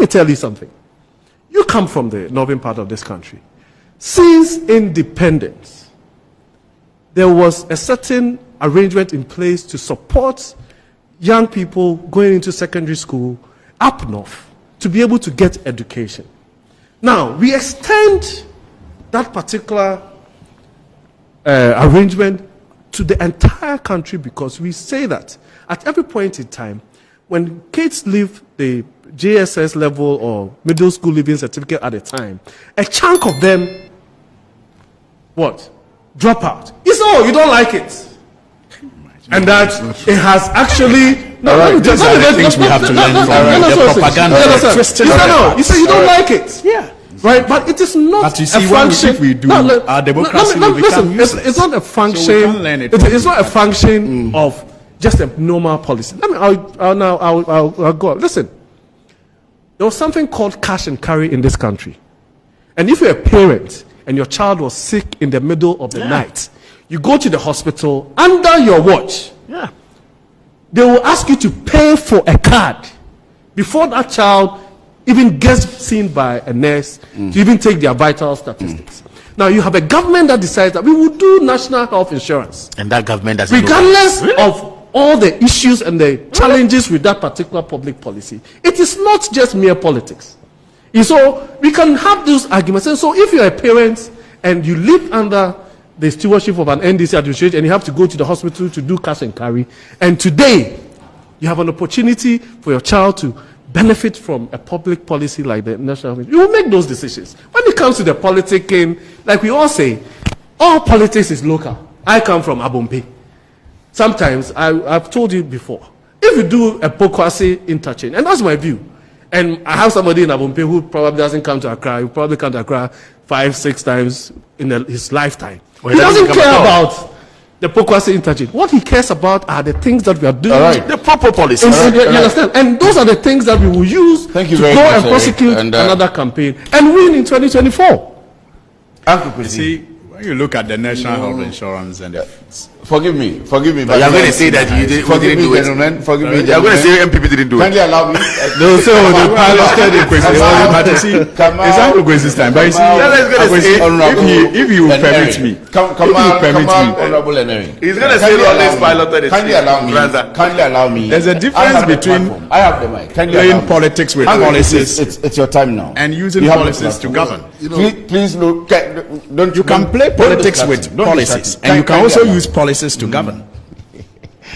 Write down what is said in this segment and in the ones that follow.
me tell you something. You come from the northern part of this country. Since independence, there was a certain arrangement in place to support young people going into secondary school up north to be able to get education. Now, we extend that particular arrangement to the entire country because we say that at every point in time, when kids leave the JSS level or middle school leaving certificate at a time, a chunk of them, what? Drop out. It's you don't like it. And that it has actually... No, these are the things we have to learn from the propaganda. You say you don't like it. Yeah. Right, but it is not but you see, a function. If we do, our democracy will become useless. It's not a function. So we can't learn it. It's not a function of just a normal policy. I'll go. Listen, there was something called cash and carry in this country, and if you're a parent and your child was sick in the middle of the night, you go to the hospital under your watch. Yeah, they will ask you to pay for a card before that child even gets seen by a nurse to even take their vital statistics. Now you have a government that decides that we will do national health insurance, and that government doesn't, regardless of all the issues and the challenges with that particular public policy. It is not just mere politics. And so we can have those arguments. And so if you're a parent and you live under the stewardship of an NDC administration and you have to go to the hospital to do cash and carry, and today you have an opportunity for your child to benefit from a public policy like the national health, you will make those decisions. When it comes to the politicking, like we all say, all politics is local. I come from Abompe. Sometimes, I've told you before, if you do a Pokwesi interchange, and that's my view, and I have somebody in Abompe who probably doesn't come to Accra, he probably come to Accra 5-6 times in his lifetime. Well, he doesn't care about the Pokwesi interchange. What he cares about are the things that we are doing, the proper policies. You understand? And those are the things that we will use to go and prosecute another campaign and win in 2024. You see, when you look at the national health insurance and forgive me, but you're going to say that you didn't do it. Forgive me, you're going to say MPP didn't do it. Kindly allow me. No, so the piloted in Kwesi. But you see, it's not Kwesi's time. But you see, if you permit me, honorable Henry, he's going to say all this piloted. Kindly allow me. There's a difference between playing politics with policies. It's your time now. And using policies to govern. Please look. You can play politics with policies, and you can also use policies to govern.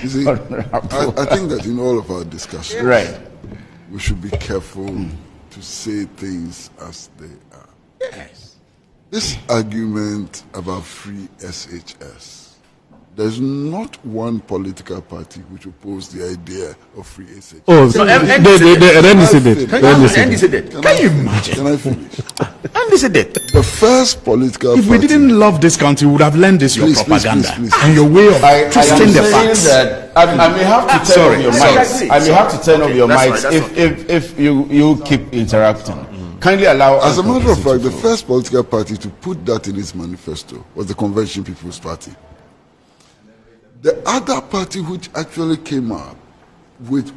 You see, I think that in all of our discussions, we should be careful to say things as they are. Yes. This argument about free SHS, there's not one political party which opposed the idea of free SHS. Oh, so NDC did. NDC did. Can you imagine? Can I finish? NDC did. The first political party... If we didn't love this country, we would have learned this, your propaganda. Please. And your way of twisting the facts. I may have to turn off your mics. I may have to turn off your mics if you keep interrupting. Kindly allow... As a matter of fact, the first political party to put that in its manifesto was the Convention People's Party. The other party which actually came up with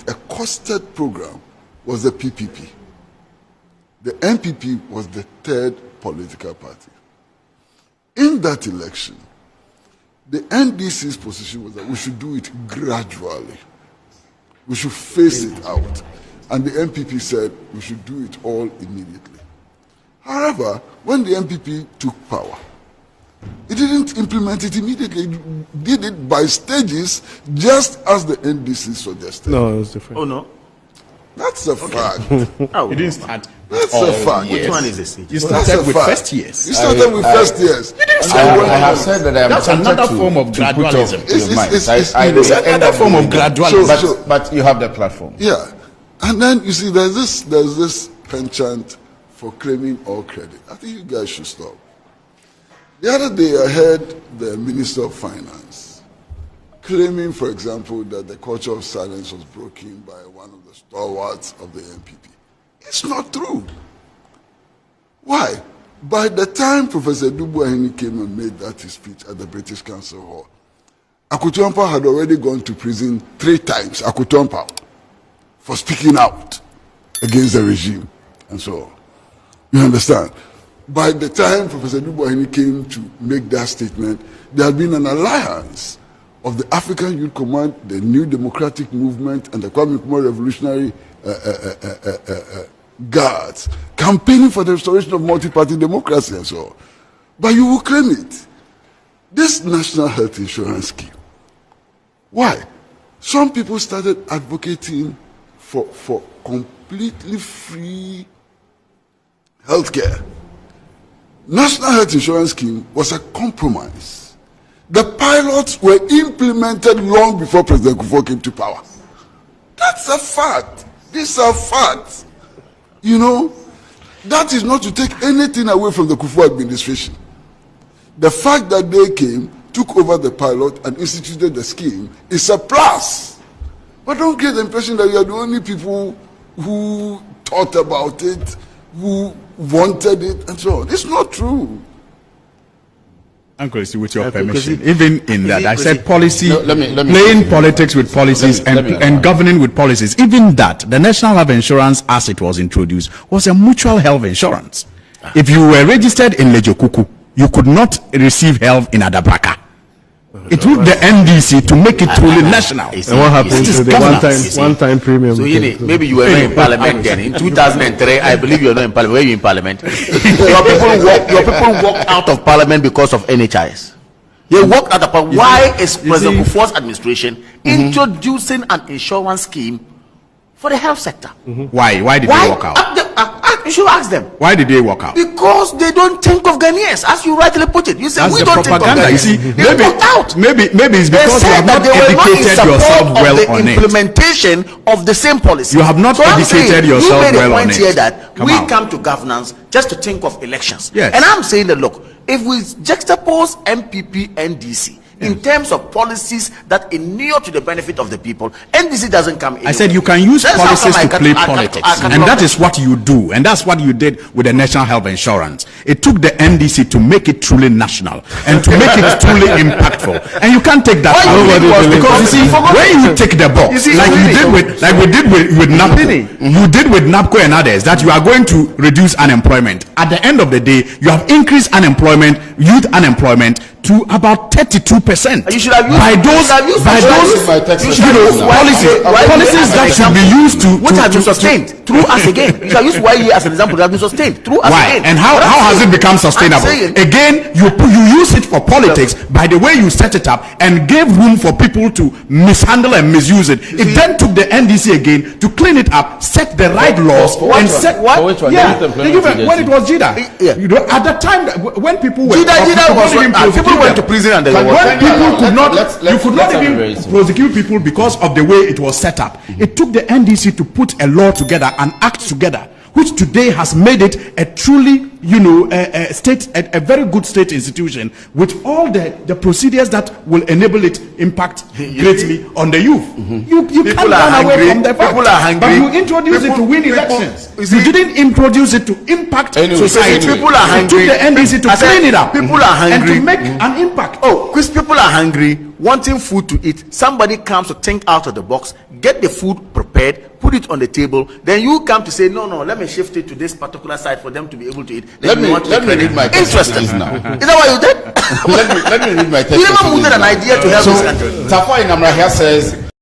a costed program was the PPP. The NPP was the third political party. In that election, the NDC's position was that we should do it gradually. We should phase it out. And the NPP said we should do it all immediately. However, when the NPP took power, it didn't implement it immediately. It did it by stages, just as the NDC suggested. No, it was different. Oh, no? That's a fact. You didn't start. That's a fact. Which one is this? You started with first years. You started with first years. You didn't start I have said that I am that's another form of gradualism. It's another form of gradualism. But you have the platform. Yeah. And then, you see, there's this penchant for claiming all credit. I think you guys should stop. The other day, I heard the Minister of Finance claiming, for example, that the culture of silence was broken by one of the stalwarts of the NPP. It's not true. Why? By the time Professor Dubuahini came and made that his speech at the British Council Hall, Akutuampa had already gone to prison 3 times, Akutuampa, for speaking out. against the regime, and so on. You understand? By the time Professor Dubois came to make that statement, there had been an alliance of the African Youth Command, the New Democratic Movement, and the Kwame Nkrumah Revolutionary Guards, campaigning for the restoration of multi-party democracy and so on. But you will claim it. This national health insurance scheme, why? Some people started advocating for completely free healthcare. National health insurance scheme was a compromise. The pilots were implemented long before President Kufuor came to power. That's a fact. These are facts. You know, that is not to take anything away from the Kufuor administration. The fact that they came, took over the pilot, and instituted the scheme is a plus. But don't get the impression that you are the only people who thought about it, who wanted it, and so on. It's not true. Uncle, with your permission, even in that, I said policy, let me playing politics with policies and governing with policies, even that, the National Health Insurance, as it was introduced, was a mutual health insurance. If you were registered in Lejokuku, you could not receive health in Adabraka. It took the NDC to make it truly national. And what happened to the one-time premium? So maybe you were not in parliament then. In 2003, I believe you were not in parliament. Were you in parliament? your people walked out of parliament because of NHIS. They walked out of parliament. Why is President Kufuor's administration introducing an insurance scheme for the health sector? Why did they walk out? You should ask them. Why did they walk out? Because they don't think of Ghanaians, as you rightly put it. You say that's we the don't propaganda. think of Ghanaians. You see, they walked out. Maybe it's because you have not educated yourself well on it. Implementation of the same policy. You have not educated yourself well on it. You made a point here that we come to governance just to think of elections. Yes. And I'm saying that look, if we juxtapose NPP and NDC in terms of policies that inure to the benefit of the people, NDC doesn't come in. I said you can use policies to play politics, and that is what you do, and that's what you did with the National Health Insurance. It took the NDC to make it truly national and to make it truly impactful, and you can't take that away because you see, when you take the box, like we did with NAPCO, you did with NAPCO and others, that you are going to reduce unemployment. At the end of the day, you have increased unemployment, youth unemployment, to about 32%. You should have used policies that should be used to which have been sustained through us again. You should use YE as an example that have been sustained through us again. And how has it become sustainable? Again, you use it for politics by the way you set it up and gave room for people to mishandle and misuse it. It then took the NDC again to clean it up, set the right laws, and set what? Which one? Yeah, when it was JIDA. You know, at the time when people were JIDA was people went to prison and they were when people could not, you could not even prosecute people because of the way it was set up. It took the NDC to put a law together, an act together, which today has made it a truly, a very good state institution with all the procedures that will enable it impact greatly on the youth. You can't run away from the fact. People are hungry. But you introduced it to win elections. You didn't introduce it to impact society. People are hungry. You took the NDC to clean it up. People are hungry. And to make an impact. Oh, because people are hungry, wanting food to eat. Somebody comes to think out of the box, get the food prepared, put it on the table. Then you come to say, no, let me shift it to this particular side for them to be able to eat. Let me read my text now. Is that what you did? let me read my text. You never mooted an idea to help this country. Tafa in Amrahia says